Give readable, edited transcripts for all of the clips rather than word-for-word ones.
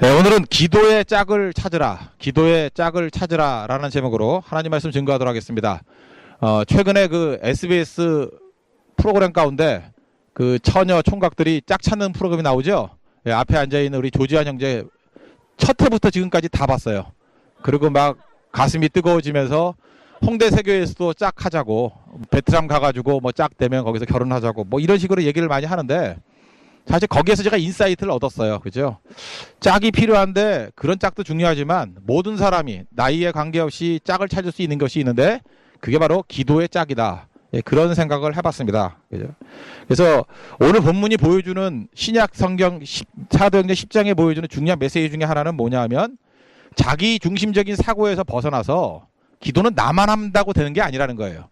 네, 오늘은 기도의 짝을 찾으라, 기도의 짝을 찾으라라는 제목으로 하나님 말씀 증거하도록 하겠습니다. 최근에 그 SBS 프로그램 가운데 그 처녀 총각들이 짝 찾는 프로그램이 나오죠. 예, 앞에 앉아있는 우리 조지한 형제 첫 회부터 지금까지 다 봤어요. 그리고 막 가슴이 뜨거워지면서 홍대 세교에서도 짝 하자고, 베트남 가가지고 뭐 짝 되면 거기서 결혼하자고 뭐 이런 식으로 얘기를 많이 하는데, 사실 거기에서 제가 인사이트를 얻었어요. 그죠? 짝이 필요한데 그런 짝도 중요하지만 모든 사람이 나이에 관계없이 짝을 찾을 수 있는 것이 있는데 그게 바로 기도의 짝이다. 예, 그런 생각을 해봤습니다. 그죠? 그래서 오늘 본문이 보여주는 신약 성경 사도행전 10장에 보여주는 중요한 메시지 중에 하나는 뭐냐 하면, 자기 중심적인 사고에서 벗어나서 기도는 나만 한다고 되는 게 아니라는 거예요.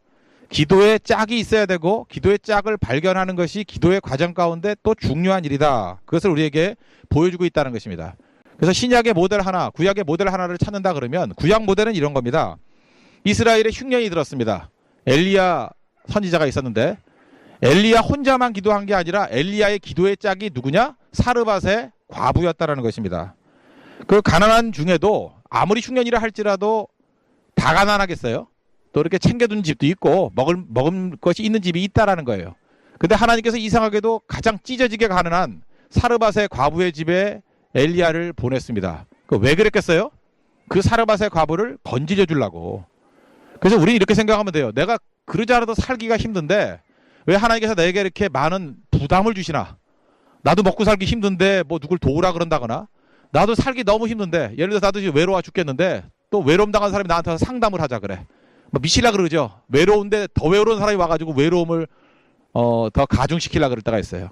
기도의 짝이 있어야 되고 기도의 짝을 발견하는 것이 기도의 과정 가운데 또 중요한 일이다. 그것을 우리에게 보여주고 있다는 것입니다. 그래서 신약의 모델 하나, 구약의 모델 하나를 찾는다 그러면 구약 모델은 이런 겁니다. 이스라엘에 흉년이 들었습니다. 엘리야 선지자가 있었는데 엘리야 혼자만 기도한 게 아니라 엘리야의 기도의 짝이 누구냐? 사르밧의 과부였다라는 것입니다. 그 가난한 중에도 아무리 흉년이라 할지라도 다 가난하겠어요? 또 이렇게 챙겨둔 집도 있고 먹을 것이 있는 집이 있다라는 거예요. 근데 하나님께서 이상하게도 가장 찢어지게 가난한 사르밧의 과부의 집에 엘리야를 보냈습니다. 왜 그랬겠어요? 그 사르밧의 과부를 건지려 주려고. 그래서 우리는 이렇게 생각하면 돼요. 내가 그러지 않아도 살기가 힘든데 왜 하나님께서 내게 이렇게 많은 부담을 주시나? 나도 먹고 살기 힘든데 뭐 누굴 도우라 그런다거나, 나도 살기 너무 힘든데, 예를 들어서 나도 지금 외로워 죽겠는데 또 외로움 당한 사람이 나한테 와서 상담을 하자 그래. 뭐 미치려 그러죠. 외로운데 더 외로운 사람이 와가지고 외로움을 더 가중시키려 그럴 때가 있어요.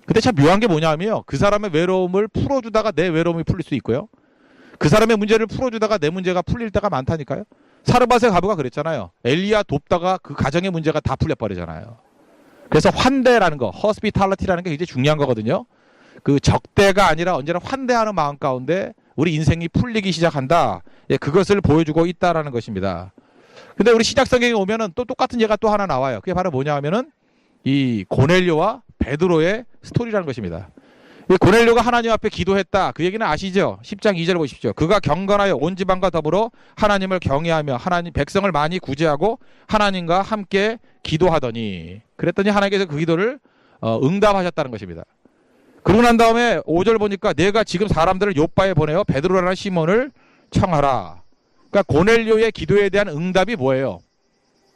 근데 참 묘한 게 뭐냐면요, 그 사람의 외로움을 풀어주다가 내 외로움이 풀릴 수 있고요, 그 사람의 문제를 풀어주다가 내 문제가 풀릴 때가 많다니까요. 사르밧의 과부가 그랬잖아요. 엘리야 돕다가 그 가정의 문제가 다 풀려버리잖아요. 그래서 환대라는 거, hospitality라는 게 굉장히 중요한 거거든요. 그 적대가 아니라 언제나 환대하는 마음 가운데 우리 인생이 풀리기 시작한다. 예, 그것을 보여주고 있다라는 것입니다. 근데 우리 신약 성경에 오면은 또 똑같은 예가 또 하나 나와요. 그게 바로 뭐냐 하면은 이 고넬료와 베드로의 스토리라는 것입니다. 이 고넬료가 하나님 앞에 기도했다. 그 얘기는 아시죠? 10장 2절 보십시오. 그가 경건하여 온 집안과 더불어 하나님을 경외하며 하나님 백성을 많이 구제하고 하나님과 함께 기도하더니, 그랬더니 하나님께서 그 기도를 응답하셨다는 것입니다. 그러고 난 다음에 5절 보니까 내가 지금 사람들을 요바에 보내어 베드로라는 시몬을 청하라. 그러니까 고넬료의 기도에 대한 응답이 뭐예요?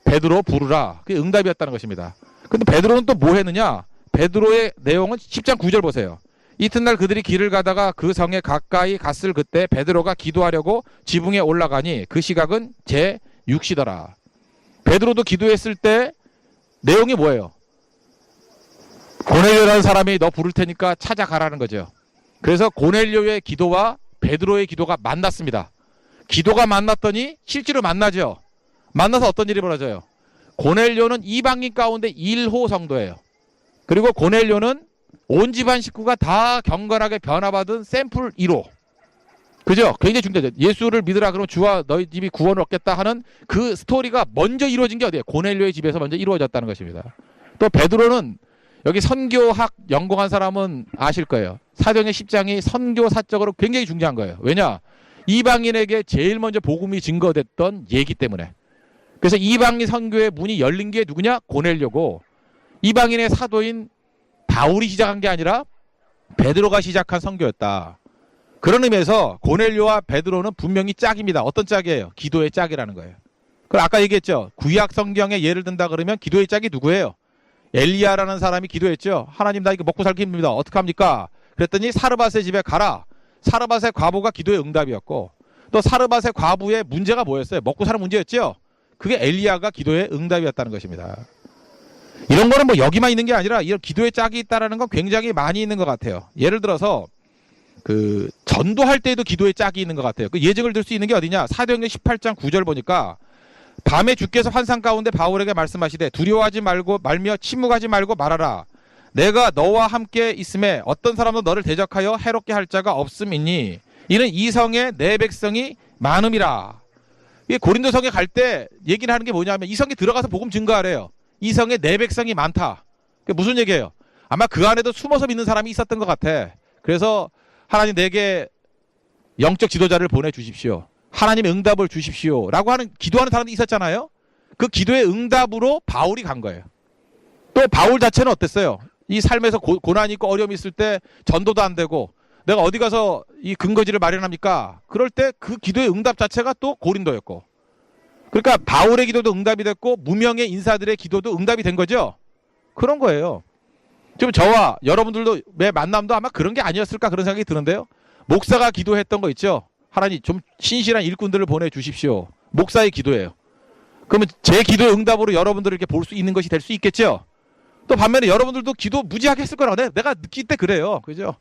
베드로 부르라. 그게 응답이었다는 것입니다. 근데 베드로는 또 뭐 했느냐? 베드로의 내용은 10장 9절 보세요. 이튿날 그들이 길을 가다가 그 성에 가까이 갔을 그때 베드로가 기도하려고 지붕에 올라가니 그 시각은 제6시더라. 베드로도 기도했을 때 내용이 뭐예요? 고넬료라는 사람이 너 부를 테니까 찾아가라는 거죠. 그래서 고넬료의 기도와 베드로의 기도가 만났습니다. 기도가 만났더니 실제로 만나죠. 만나서 어떤 일이 벌어져요? 고넬료는 이방인 가운데 1호 성도예요. 그리고 고넬료는 온 집안 식구가 다 경건하게 변화받은 샘플 1호. 그죠? 굉장히 중요하죠. 예수를 믿으라 그러면 주와 너희 집이 구원을 얻겠다 하는 그 스토리가 먼저 이루어진 게 어디예요? 고넬료의 집에서 먼저 이루어졌다는 것입니다. 또 베드로는, 여기 선교학 연구한 사람은 아실 거예요. 사도행전 10장이 선교사적으로 굉장히 중요한 거예요. 왜냐? 이방인에게 제일 먼저 복음이 증거됐던 얘기 때문에. 그래서 이방인 선교의 문이 열린 게 누구냐? 고넬료고, 이방인의 사도인 바울이 시작한 게 아니라 베드로가 시작한 선교였다. 그런 의미에서 고넬료와 베드로는 분명히 짝입니다. 어떤 짝이에요? 기도의 짝이라는 거예요. 그걸 아까 얘기했죠. 구약 성경에 예를 든다 그러면 기도의 짝이 누구예요? 엘리야라는 사람이 기도했죠. 하나님, 나 이거 먹고 살기 힘듭니다. 어떡합니까? 그랬더니 사르밧의 집에 가라. 사르밧의 과부가 기도의 응답이었고, 또 사르밧의 과부의 문제가 뭐였어요? 먹고 사는 문제였죠. 그게 엘리야가 기도의 응답이었다는 것입니다. 이런 거는 뭐 여기만 있는 게 아니라 이런 기도의 짝이 있다라는 건 굉장히 많이 있는 것 같아요. 예를 들어서 그 전도할 때에도 기도의 짝이 있는 것 같아요. 그 예증을 들 수 있는 게 어디냐? 사도행전 18장 9절 보니까 밤에 주께서 환상 가운데 바울에게 말씀하시되 두려워하지 말고 말며 침묵하지 말고 말하라. 내가 너와 함께 있음에 어떤 사람도 너를 대적하여 해롭게 할 자가 없음이니 이는 이 성에 내 백성이 많음이라. 이게 고린도 성에 갈 때 얘기를 하는 게 뭐냐면 이 성에 들어가서 복음 증거하래요. 이 성에 내 백성이 많다. 그게 무슨 얘기예요? 아마 그 안에도 숨어서 믿는 사람이 있었던 것 같아. 그래서 하나님 내게 영적 지도자를 보내주십시오. 하나님의 응답을 주십시오. 라고 하는 기도하는 사람이 있었잖아요. 그 기도의 응답으로 바울이 간 거예요. 또 바울 자체는 어땠어요? 이 삶에서 고난이 있고 어려움이 있을 때 전도도 안 되고 내가 어디 가서 이 근거지를 마련합니까? 그럴 때 그 기도의 응답 자체가 또 고린도였고. 그러니까 바울의 기도도 응답이 됐고 무명의 인사들의 기도도 응답이 된 거죠. 그런 거예요. 지금 저와 여러분들도 매 만남도 아마 그런 게 아니었을까 그런 생각이 드는데요. 목사가 기도했던 거 있죠. 하나님 좀 신실한 일꾼들을 보내주십시오. 목사의 기도예요. 그러면 제 기도의 응답으로 여러분들을 이렇게 볼 수 있는 것이 될 수 있겠죠. 또 반면에 여러분들도 기도 무지하게 했을 거라고 내가 느낄 때 그래요. 그죠?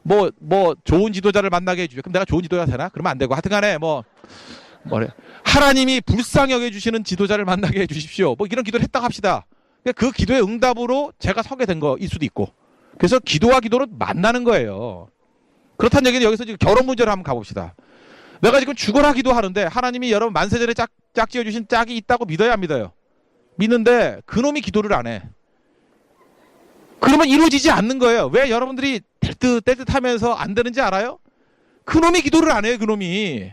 뭐 좋은 지도자를 만나게 해주죠. 그럼 내가 좋은 지도자가 되나? 그러면 안 되고 하여튼간에 뭐래 하나님이 불쌍히 여겨주시는 지도자를 만나게 해주십시오. 뭐 이런 기도를 했다고 합시다. 그 기도의 응답으로 제가 서게 된 거일 수도 있고. 그래서 기도와 기도를 만나는 거예요. 그렇다는 얘기는 여기서 지금 결혼 문제를 한번 가봅시다. 내가 지금 죽어라 기도하는데 하나님이 여러분 만세전에 짝 지어주신 짝이 있다고 믿어야 안 믿어요? 믿는데 그놈이 기도를 안 해. 그러면 이루어지지 않는 거예요. 왜 여러분들이 뗄듯 하면서 안 되는지 알아요? 그놈이 기도를 안 해요. 그놈이.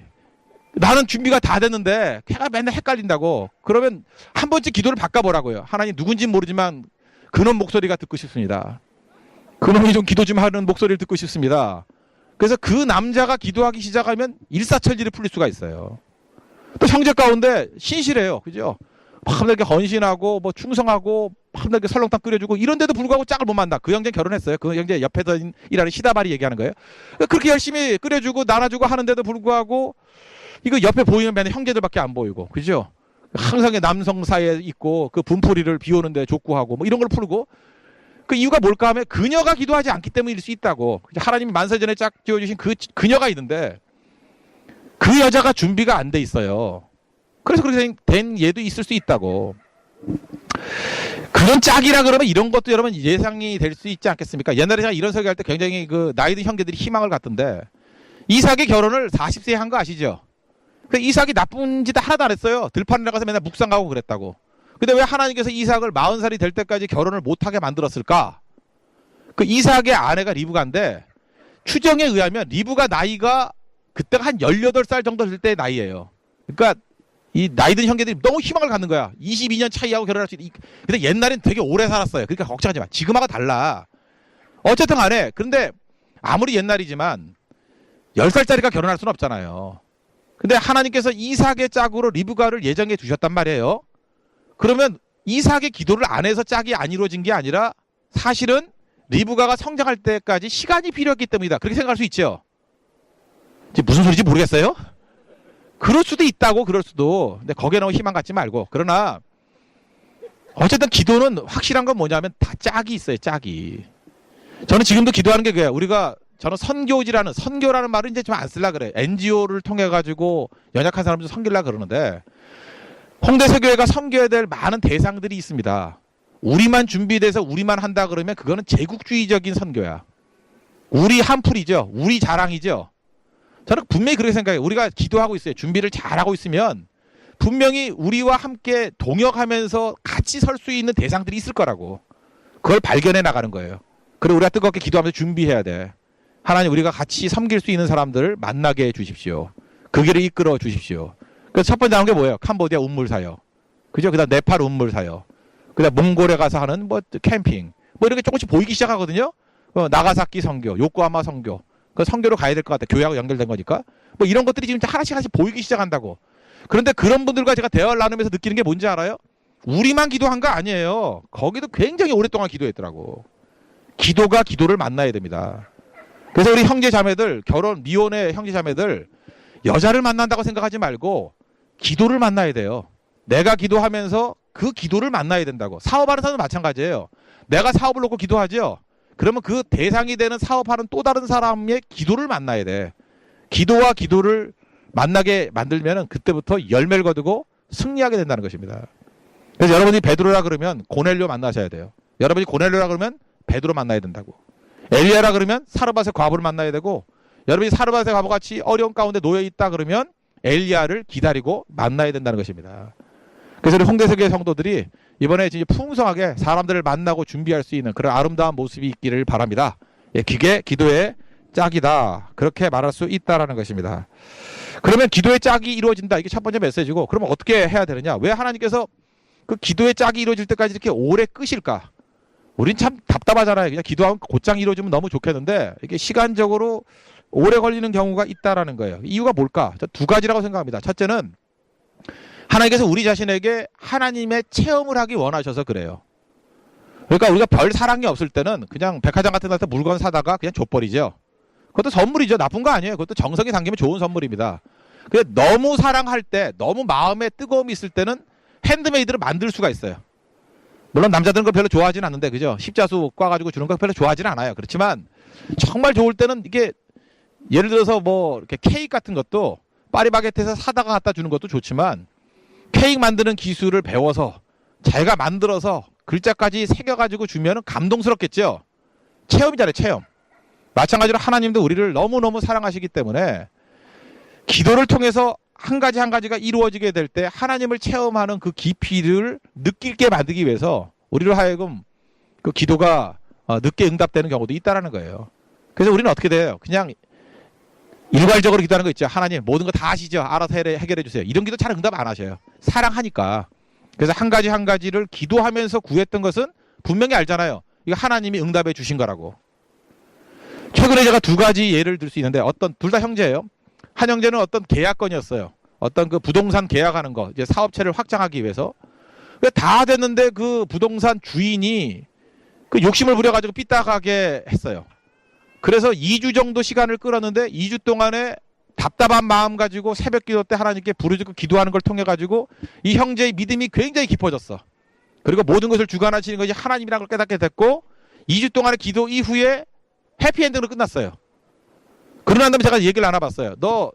나는 준비가 다 됐는데 걔가 맨날 헷갈린다고. 그러면 한 번쯤 기도를 바꿔보라고요. 하나님 누군지는 모르지만 그놈 목소리가 듣고 싶습니다. 그놈이 좀 기도 좀 하는 목소리를 듣고 싶습니다. 그래서 그 남자가 기도하기 시작하면 일사천리를 풀릴 수가 있어요. 또 형제 가운데 신실해요. 그죠? 밤낮게 헌신하고 충성하고 밤낮게 설렁탕 끓여주고 이런데도 불구하고 짝을 못 만나. 그 형제 결혼했어요. 그 형제 옆에서 일하는 시다발이 얘기하는 거예요. 그렇게 열심히 끓여주고 나눠주고 하는데도 불구하고 이거 옆에 보이는 맨날 형제들밖에 안 보이고, 그죠? 항상 남성 사이에 있고 그 분풀이를 비오는데 족구하고 이런 걸 풀고. 그 이유가 뭘까 하면 그녀가 기도하지 않기 때문일 수 있다고. 하나님이 만세전에 짝 지어주신 그녀가 있는데 그 여자가 준비가 안 돼 있어요. 그래서 그렇게 된 얘도 있을 수 있다고. 그런 짝이라 그러면 이런 것도 여러분 예상이 될 수 있지 않겠습니까? 옛날에 제가 이런 설교할 때 굉장히 그 나이 든 형제들이 희망을 갖던데 이삭이 결혼을 40세에 한 거 아시죠? 이삭이 나쁜 짓 하나도 안 했어요. 들판에 나가서 맨날 묵상 가고 그랬다고. 근데 왜 하나님께서 이삭을 40살이 될 때까지 결혼을 못하게 만들었을까? 그 이삭의 아내가 리브가인데 추정에 의하면 리브가 나이가 그때가 한 18살 정도 될 때의 나이예요. 그러니까 이 나이 든 형제들이 너무 희망을 갖는 거야. 22년 차이하고 결혼할 수 있다. 근데 옛날엔 되게 오래 살았어요. 그러니까 걱정하지 마. 지금하고 달라. 어쨌든 간에 그런데 아무리 옛날이지만 10살짜리가 결혼할 수는 없잖아요. 근데 하나님께서 이삭의 짝으로 리브가를 예정해 두셨단 말이에요. 그러면 이삭의 기도를 안 해서 짝이 안 이루어진 게 아니라 사실은 리브가가 성장할 때까지 시간이 필요했기 때문이다. 그렇게 생각할 수 있죠. 지금 무슨 소리인지 모르겠어요? 그럴 수도 있다고. 그럴 수도. 근데 거기에 너무 희망 갖지 말고. 그러나 어쨌든 기도는 확실한 건 뭐냐면 다 짝이 있어요. 짝이. 저는 지금도 기도하는 게 그래요. 저는 선교라는 말을 이제 좀 안 쓰려고 그래요. NGO를 통해 가지고 연약한 사람들 섬기려고 그러는데 홍대 세교회가 섬겨야 될 많은 대상들이 있습니다. 우리만 준비돼서 우리만 한다 그러면 그거는 제국주의적인 선교야. 우리 한풀이죠. 우리 자랑이죠. 저는 분명히 그렇게 생각해요. 우리가 기도하고 있어요. 준비를 잘하고 있으면 분명히 우리와 함께 동역하면서 같이 설 수 있는 대상들이 있을 거라고. 그걸 발견해 나가는 거예요. 그리고 우리가 뜨겁게 기도하면서 준비해야 돼. 하나님 우리가 같이 섬길 수 있는 사람들을 만나게 해 주십시오. 그 길을 이끌어 주십시오. 그래서 첫 번째 나온 게 뭐예요? 캄보디아 운물사요. 그죠? 그 다음 네팔 운물사요. 그 다음 몽골에 가서 하는 캠핑. 이렇게 조금씩 보이기 시작하거든요. 나가사키 선교, 요코하마 선교. 그 선교로 가야 될 것 같아. 교회하고 연결된 거니까. 이런 것들이 지금 하나씩 보이기 시작한다고. 그런데 그런 분들과 제가 대화를 나누면서 느끼는 게 뭔지 알아요? 우리만 기도한 거 아니에요. 거기도 굉장히 오랫동안 기도했더라고. 기도가 기도를 만나야 됩니다. 그래서 우리 형제 자매들, 미혼의 형제 자매들, 여자를 만난다고 생각하지 말고 기도를 만나야 돼요. 내가 기도하면서 그 기도를 만나야 된다고. 사업하는 사람도 마찬가지예요. 내가 사업을 놓고 기도하죠. 그러면 그 대상이 되는 사업하는 또 다른 사람의 기도를 만나야 돼. 기도와 기도를 만나게 만들면 그때부터 열매를 거두고 승리하게 된다는 것입니다. 그래서 여러분이 베드로라 그러면 고넬료 만나셔야 돼요. 여러분이 고넬료라 그러면 베드로 만나야 된다고. 엘리야라 그러면 사르밧의 과부를 만나야 되고, 여러분이 사르밧의 과부같이 어려운 가운데 놓여있다 그러면 엘리야를 기다리고 만나야 된다는 것입니다. 그래서 우리 홍대세계 성도들이 이번에 진짜 풍성하게 사람들을 만나고 준비할 수 있는 그런 아름다운 모습이 있기를 바랍니다. 예, 기도의 짝이다. 그렇게 말할 수 있다라는 것입니다. 그러면 기도의 짝이 이루어진다. 이게 첫 번째 메시지고, 그러면 어떻게 해야 되느냐? 왜 하나님께서 그 기도의 짝이 이루어질 때까지 이렇게 오래 끄실까? 우린 참 답답하잖아요. 그냥 기도하면 곧장 이루어지면 너무 좋겠는데 이게 시간적으로 오래 걸리는 경우가 있다라는 거예요. 이유가 뭘까? 저 두 가지라고 생각합니다. 첫째는 하나님께서 우리 자신에게 하나님의 체험을 하기 원하셔서 그래요. 그러니까 우리가 별 사랑이 없을 때는 그냥 백화점 같은 데서 물건 사다가 그냥 줘버리죠. 그것도 선물이죠. 나쁜 거 아니에요. 그것도 정성이 담기면 좋은 선물입니다. 근데 너무 사랑할 때, 너무 마음에 뜨거움이 있을 때는 핸드메이드를 만들 수가 있어요. 물론 남자들은 그걸 별로 좋아하지는 않는데, 그죠? 십자수 꽈가지고 주는 거 별로 좋아하지는 않아요. 그렇지만 정말 좋을 때는 이게 예를 들어서 뭐 이렇게 케이크 같은 것도 파리바게트에서 사다가 갖다 주는 것도 좋지만 케이크 만드는 기술을 배워서 자기가 만들어서 글자까지 새겨가지고 주면 감동스럽겠죠. 체험이잖아요. 체험. 마찬가지로 하나님도 우리를 너무너무 사랑하시기 때문에 기도를 통해서 한 가지 한 가지가 이루어지게 될 때 하나님을 체험하는 그 깊이를 느낄게 만들기 위해서 우리로 하여금 그 기도가 늦게 응답되는 경우도 있다라는 거예요. 그래서 우리는 어떻게 돼요? 그냥 일괄적으로 기도하는 거 있죠. 하나님 모든 거 다 아시죠? 알아서 해결해 주세요. 이런 기도 잘 응답 안 하셔요. 사랑하니까. 그래서 한 가지 한 가지를 기도하면서 구했던 것은 분명히 알잖아요. 이거 하나님이 응답해 주신 거라고. 최근에 제가 두 가지 예를 들 수 있는데 둘 다 형제예요. 한 형제는 어떤 계약건이었어요. 어떤 그 부동산 계약하는 거, 이제 사업체를 확장하기 위해서. 다 됐는데 그 부동산 주인이 그 욕심을 부려가지고 삐딱하게 했어요. 그래서 2주 정도 시간을 끌었는데 2주 동안에 답답한 마음 가지고 새벽 기도 때 하나님께 부르짖고 기도하는 걸 통해 가지고 이 형제의 믿음이 굉장히 깊어졌어. 그리고 모든 것을 주관하시는 것이 하나님이라는 걸 깨닫게 됐고 2주 동안의 기도 이후에 해피엔딩으로 끝났어요. 그러고 난 다음에 제가 얘기를 나눠봤어요. 너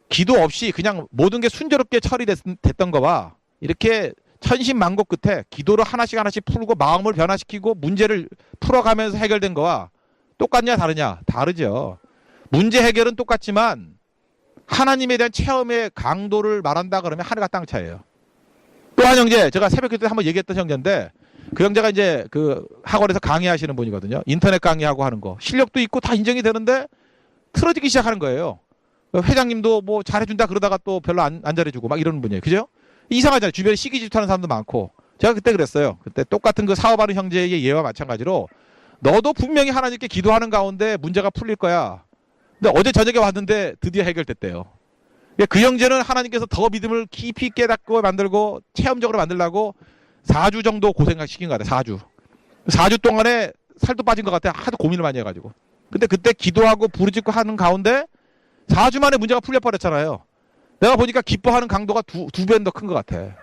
기도 없이 그냥 모든 게 순조롭게 처리됐던 거와 이렇게 천신만고 끝에 기도를 하나씩 하나씩 풀고 마음을 변화시키고 문제를 풀어가면서 해결된 거와 똑같냐 다르냐? 다르죠. 문제 해결은 똑같지만 하나님에 대한 체험의 강도를 말한다 그러면 하늘과 땅 차이예요. 또 한 형제, 제가 새벽 기도 때 한번 얘기했던 형제인데 그 형제가 이제 그 학원에서 강의하시는 분이거든요. 인터넷 강의하고 하는 거. 실력도 있고 다 인정이 되는데 틀어지기 시작하는 거예요. 회장님도 뭐 잘해준다 그러다가 또 별로 안 잘해주고 막 이러는 분이에요. 그죠? 이상하잖아요. 주변에 시기 질투하는 사람도 많고. 제가 그때 그랬어요. 그때 똑같은 그 사업하는 형제의 예와 마찬가지로 너도 분명히 하나님께 기도하는 가운데 문제가 풀릴 거야. 근데 어제 저녁에 왔는데 드디어 해결됐대요. 그 형제는 하나님께서 더 믿음을 깊이 깨닫고 만들고 체험적으로 만들려고 4주 정도 고생시킨 것 같아요. 4주. 4주 동안에 살도 빠진 것 같아요. 하도 고민을 많이 해가지고. 근데 그때 기도하고 부르짖고 하는 가운데 4주 만에 문제가 풀려버렸잖아요. 내가 보니까 기뻐하는 강도가 두 배는 더 큰 것 같아.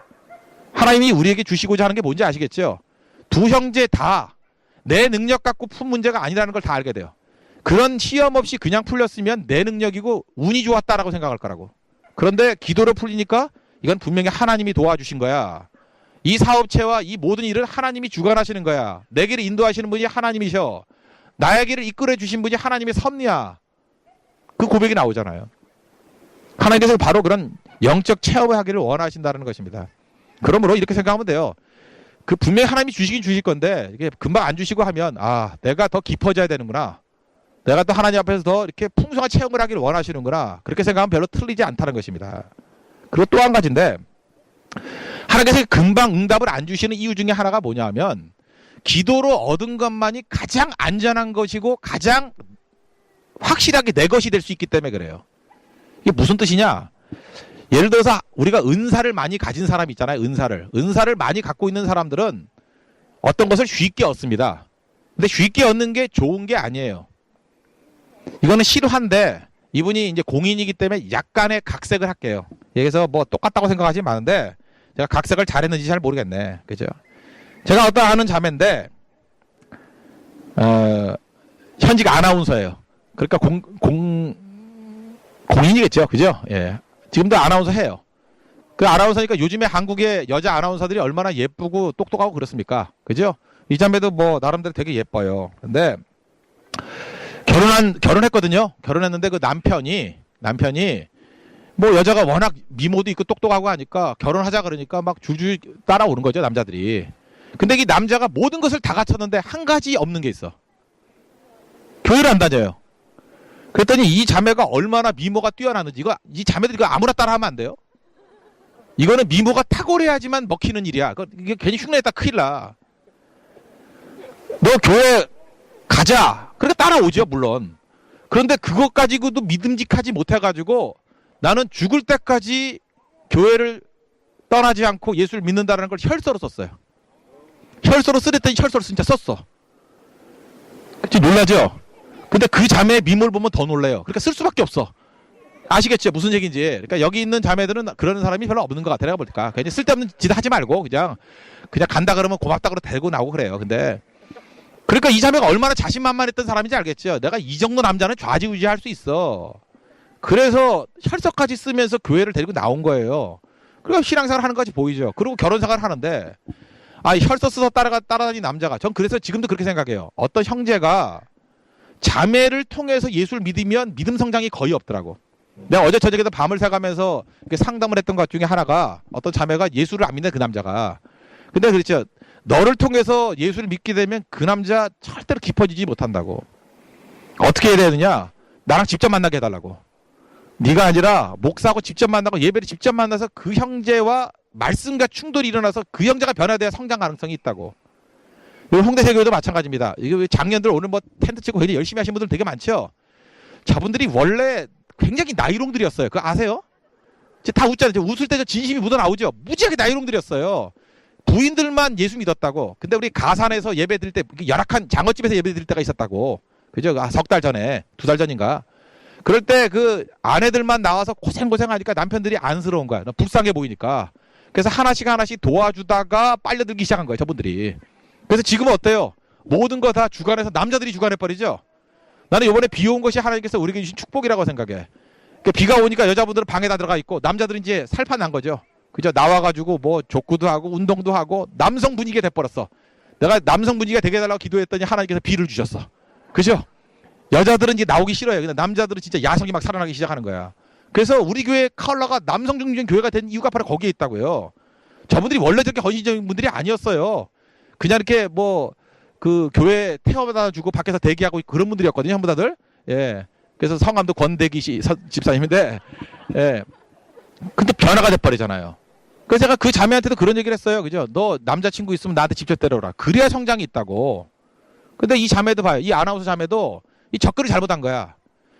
하나님이 우리에게 주시고자 하는 게 뭔지 아시겠죠? 두 형제 다 내 능력 갖고 푼 문제가 아니라는 걸 다 알게 돼요. 그런 시험 없이 그냥 풀렸으면 내 능력이고 운이 좋았다라고 생각할 거라고. 그런데 기도로 풀리니까 이건 분명히 하나님이 도와주신 거야. 이 사업체와 이 모든 일을 하나님이 주관하시는 거야. 내 길을 인도하시는 분이 하나님이셔. 나의 길을 이끌어 주신 분이 하나님의 섭리야. 그 고백이 나오잖아요. 하나님께서 바로 그런 영적 체험을 하기를 원하신다는 것입니다. 그러므로 이렇게 생각하면 돼요. 그 분명히 하나님이 주시긴 주실 건데 이게 금방 안 주시고 하면 내가 더 깊어져야 되는구나. 내가 또 하나님 앞에서 더 이렇게 풍성한 체험을 하기를 원하시는구나. 그렇게 생각하면 별로 틀리지 않다는 것입니다. 그리고 또 한 가지인데 하나님께서 금방 응답을 안 주시는 이유 중에 하나가 뭐냐 하면 기도로 얻은 것만이 가장 안전한 것이고 가장 확실하게 내 것이 될 수 있기 때문에 그래요. 이게 무슨 뜻이냐? 예를 들어서 우리가 은사를 많이 가진 사람 있잖아요. 은사를 많이 갖고 있는 사람들은 어떤 것을 쉽게 얻습니다. 근데 쉽게 얻는 게 좋은 게 아니에요. 이거는 실화인데 이분이 이제 공인이기 때문에 약간의 각색을 할게요. 여기서 뭐 똑같다고 생각하지 마는데 제가 각색을 잘했는지 잘 모르겠네. 그죠? 제가 어떤 아는 자매인데 현직 아나운서예요. 그러니까 공인이겠죠. 그죠? 예. 지금도 아나운서 해요. 그 아나운서니까 요즘에 한국의 여자 아나운서들이 얼마나 예쁘고 똑똑하고 그렇습니까? 그죠? 이 자매도 뭐 나름대로 되게 예뻐요. 근데 결혼했거든요. 결혼했는데 그 남편이 뭐 여자가 워낙 미모도 있고 똑똑하고 하니까 결혼하자 그러니까 막 줄줄 따라오는 거죠, 남자들이. 근데 이 남자가 모든 것을 다 갖췄는데 한 가지 없는 게 있어. 교회를 안 다녀요. 그랬더니 이 자매가 얼마나 미모가 뛰어나는지, 이 자매들 이거 아무나 따라하면 안 돼요. 이거는 미모가 탁월해야지만 먹히는 일이야. 이게 괜히 흉내냈다 큰일 나. 너 교회 가자. 그러니까 따라오죠, 물론. 그런데 그것 가지고도 믿음직하지 못해가지고 나는 죽을 때까지 교회를 떠나지 않고 예수를 믿는다는 걸 혈서로 썼어요. 혈서로 쓰랬더니 혈서로 진짜 썼어. 그치, 놀라죠? 근데 그 자매의 미모를 보면 더 놀래요. 그러니까 쓸 수밖에 없어. 아시겠죠? 무슨 얘기인지. 그러니까 여기 있는 자매들은 그런 사람이 별로 없는 것 같아. 내가 볼까. 괜히 쓸데없는 짓 하지 말고 그냥 간다 그러면 고맙다 그러고 데리고 나오고 그래요. 근데 그러니까 이 자매가 얼마나 자신만만했던 사람인지 알겠죠? 내가 이 정도 남자는 좌지우지할 수 있어. 그래서 혈서까지 쓰면서 교회를 데리고 나온 거예요. 그리고 신앙생활 하는 것까지 보이죠. 그리고 결혼생활 하는데 혈서 써서 따라다니는 남자가, 전 그래서 지금도 그렇게 생각해요. 어떤 형제가 자매를 통해서 예수를 믿으면 믿음 성장이 거의 없더라고. 내가 어제 저녁에도 밤을 새가면서 상담을 했던 것 중에 하나가, 어떤 자매가 예수를 안 믿는 그 남자가, 근데 그랬죠. 너를 통해서 예수를 믿게 되면 그 남자 절대로 깊어지지 못한다고. 어떻게 해야 되느냐? 나랑 직접 만나게 해달라고. 네가 아니라 목사하고 직접 만나고 예배를 직접 만나서 그 형제와 말씀과 충돌이 일어나서 그 형제가 변화돼야 성장 가능성이 있다고. 홍대세교회도 마찬가지입니다. 이게 작년들 오늘 뭐 텐트 치고 굉장히 열심히 하신 분들 되게 많죠. 저분들이 원래 굉장히 나이롱들이었어요. 그거 아세요? 다 웃잖아요. 웃을 때 진심이 묻어나오죠. 무지하게 나이롱들이었어요. 부인들만 예수 믿었다고. 근데 우리 가산에서 예배 드릴 때, 열악한 장어집에서 예배 드릴 때가 있었다고. 그죠? 석 달 전에, 2달 전인가. 그럴 때 그 아내들만 나와서 고생하니까 남편들이 안쓰러운 거야. 불쌍해 보이니까. 그래서 하나씩 도와주다가 빨려들기 시작한 거예요, 저분들이. 그래서 지금은 어때요? 모든 거 다 주관해서 남자들이 주관해버리죠? 나는 이번에 비 온 것이 하나님께서 우리에게 주신 축복이라고 생각해. 그러니까 비가 오니까 여자분들은 방에다 들어가 있고 남자들은 이제 살판 난 거죠. 그죠? 나와가지고 뭐 족구도 하고 운동도 하고 남성 분위기가 돼버렸어. 내가 남성 분위기가 되게 해달라고 기도했더니 하나님께서 비를 주셨어. 그죠? 여자들은 이제 나오기 싫어요. 근데 남자들은 진짜 야성이 막 살아나기 시작하는 거야. 그래서 우리 교회 컬러가 남성 중심 교회가 된 이유가 바로 거기에 있다고요. 저분들이 원래 저렇게 헌신적인 분들이 아니었어요. 그냥 이렇게 뭐 그 교회 태워다 주고 밖에서 대기하고 그런 분들이었거든요, 전부 다들. 예. 그래서 성함도 권대기 집사님인데, 예. 근데 변화가 돼버리잖아요. 그래서 제가 그 자매한테도 그런 얘기를 했어요. 그죠? 너 남자친구 있으면 나한테 직접 데려오라. 그래야 성장이 있다고. 근데 이 자매도 봐요. 이 아나운서 자매도 이 접근을 잘못한 거야.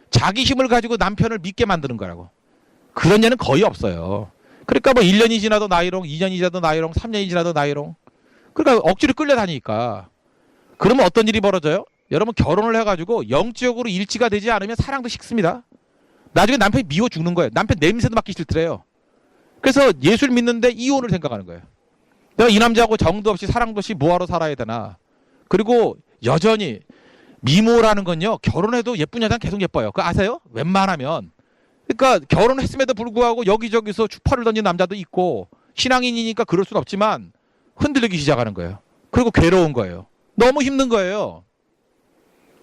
자기 힘을 가지고 남편을 믿게 만드는 거라고. 그런 예는 거의 없어요. 그러니까 뭐 1년이 지나도 나이롱, 2년이 지나도 나이롱, 3년이 지나도 나이롱. 그러니까 억지로 끌려다니니까. 그러면 어떤 일이 벌어져요? 여러분, 결혼을 해가지고 영적으로 일치가 되지 않으면 사랑도 식습니다. 나중에 남편이 미워 죽는 거예요. 남편 냄새도 맡기 싫더래요. 그래서 예수를 믿는데 이혼을 생각하는 거예요. 내가 이 남자하고 정도 없이 사랑도 없이 뭐하러 살아야 되나. 그리고 여전히 미모라는 건요, 결혼해도 예쁜 여자는 계속 예뻐요. 그거 아세요? 웬만하면. 그러니까 결혼했음에도 불구하고 여기저기서 추파를 던진 남자도 있고, 신앙인이니까 그럴 수는 없지만 흔들리기 시작하는 거예요. 그리고 괴로운 거예요. 너무 힘든 거예요.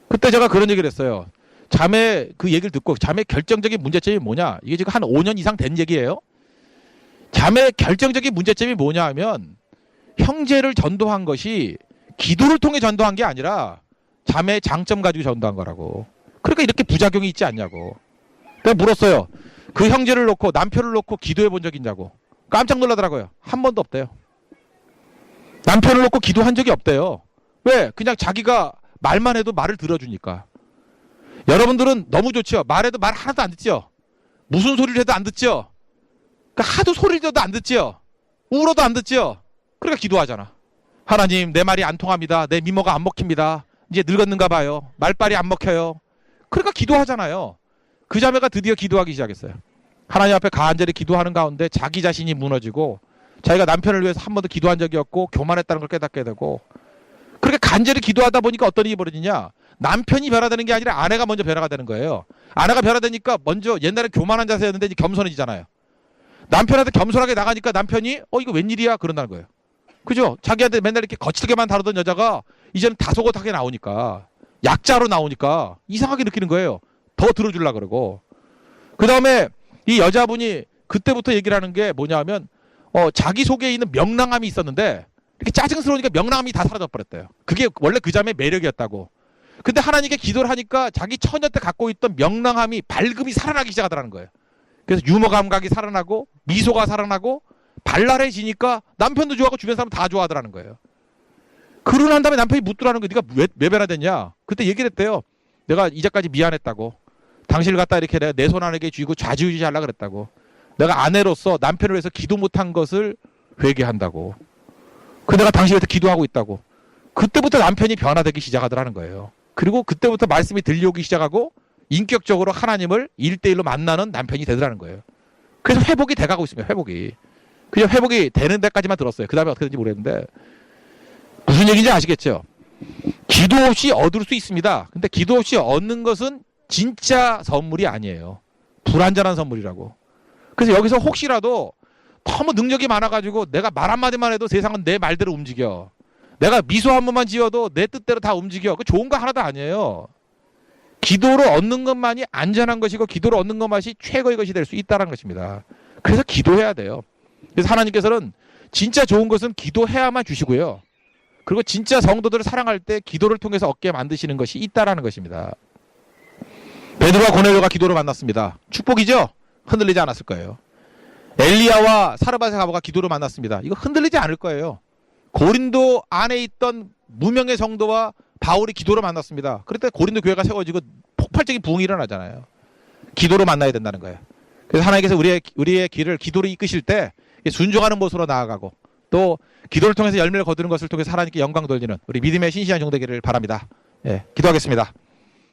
그때 제가 그런 얘기를 했어요. 자매 그 얘기를 듣고, 자매 결정적인 문제점이 뭐냐. 이게 지금 한 5년 이상 된 얘기예요. 자매 결정적인 문제점이 뭐냐 하면, 형제를 전도한 것이 기도를 통해 전도한 게 아니라 자매의 장점 가지고 전도한 거라고. 그러니까 이렇게 부작용이 있지 않냐고. 내가 물었어요. 그 형제를 놓고 남편을 놓고 기도해 본 적 있냐고. 깜짝 놀라더라고요. 한 번도 없대요. 남편을 놓고 기도한 적이 없대요. 왜? 그냥 자기가 말만 해도 말을 들어주니까. 여러분들은 너무 좋죠? 말해도 말 하나도 안 듣죠? 무슨 소리를 해도 안 듣죠? 그러니까 하도 소리를 들어도 안 듣죠? 울어도 안 듣죠? 그러니까 기도하잖아. 하나님, 내 말이 안 통합니다. 내 미모가 안 먹힙니다. 이제 늙었는가 봐요. 말빨이 안 먹혀요. 그러니까 기도하잖아요. 그 자매가 드디어 기도하기 시작했어요. 하나님 앞에 간절히 기도하는 가운데 자기 자신이 무너지고, 자기가 남편을 위해서 한 번도 기도한 적이 없고 교만했다는 걸 깨닫게 되고, 그렇게 간절히 기도하다 보니까 어떤 일이 벌어지냐. 남편이 변화되는 게 아니라 아내가 먼저 변화가 되는 거예요. 아내가 변화되니까 먼저 옛날에 교만한 자세였는데 이제 겸손해지잖아요. 남편한테 겸손하게 나가니까 남편이 이거 웬일이야 그런다는 거예요. 그죠? 자기한테 맨날 이렇게 거칠게만 다루던 여자가 이제는 다소곳하게 나오니까, 약자로 나오니까 이상하게 느끼는 거예요. 더 들어주려고 그러고. 그 다음에 이 여자분이 그때부터 얘기를 하는 게 뭐냐 하면, 자기 속에 있는 명랑함이 있었는데 이렇게 짜증스러우니까 명랑함이 다 사라져 버렸대요. 그게 원래 그 자매의 매력이었다고. 근데 하나님께 기도를 하니까 자기 처녀 때 갖고 있던 명랑함이 발금이 살아나기 시작하더라는 거예요. 그래서 유머 감각이 살아나고 미소가 살아나고 발랄해지니까 남편도 좋아하고 주변 사람 다 좋아하더라는 거예요. 그러고 난 다음에 남편이 묻더라는 거예요. 네가 왜 변화됐냐? 그때 얘기를 했대요. 내가 이제까지 미안했다고. 당신을 갖다 이렇게 내가 내 손 안에 쥐고 좌지우지 하려고 그랬다고. 내가 아내로서 남편을 위해서 기도 못한 것을 회개한다고. 그 내가 당신한테 기도하고 있다고. 그때부터 남편이 변화되기 시작하더라는 거예요. 그리고 그때부터 말씀이 들려오기 시작하고 인격적으로 하나님을 1대1로 만나는 남편이 되더라는 거예요. 그래서 회복이 돼가고 있습니다. 회복이. 그냥 회복이 되는 데까지만 들었어요. 그 다음에 어떻게 되는지 모르겠는데 무슨 얘기인지 아시겠죠? 기도 없이 얻을 수 있습니다. 근데 기도 없이 얻는 것은 진짜 선물이 아니에요. 불완전한 선물이라고. 그래서 여기서 혹시라도 너무 능력이 많아가지고 내가 말 한마디만 해도 세상은 내 말대로 움직여. 내가 미소 한 번만 지어도 내 뜻대로 다 움직여. 그 좋은 거 하나도 아니에요. 기도로 얻는 것만이 안전한 것이고 기도로 얻는 것만이 최고의 것이 될 수 있다는 것입니다. 그래서 기도해야 돼요. 그래서 하나님께서는 진짜 좋은 것은 기도해야만 주시고요. 그리고 진짜 성도들을 사랑할 때 기도를 통해서 얻게 만드시는 것이 있다라는 것입니다. 베드로와 고넬료가 기도를 만났습니다. 축복이죠? 흔들리지 않았을 거예요. 엘리야와 사르밧의 가보가 기도를 만났습니다. 이거 흔들리지 않을 거예요. 고린도 안에 있던 무명의 성도와 바울이 기도를 만났습니다. 그럴 때 고린도 교회가 세워지고 폭발적인 부흥이 일어나잖아요. 기도로 만나야 된다는 거예요. 그래서 하나님께서 우리의 길을 기도로 이끄실 때 순종하는 모습으로 나아가고 또 기도를 통해서 열매를 거두는 것을 통해서 하나님께 영광 돌리는 우리 믿음의 신실한 종 되기를 바랍니다. 예, 기도하겠습니다.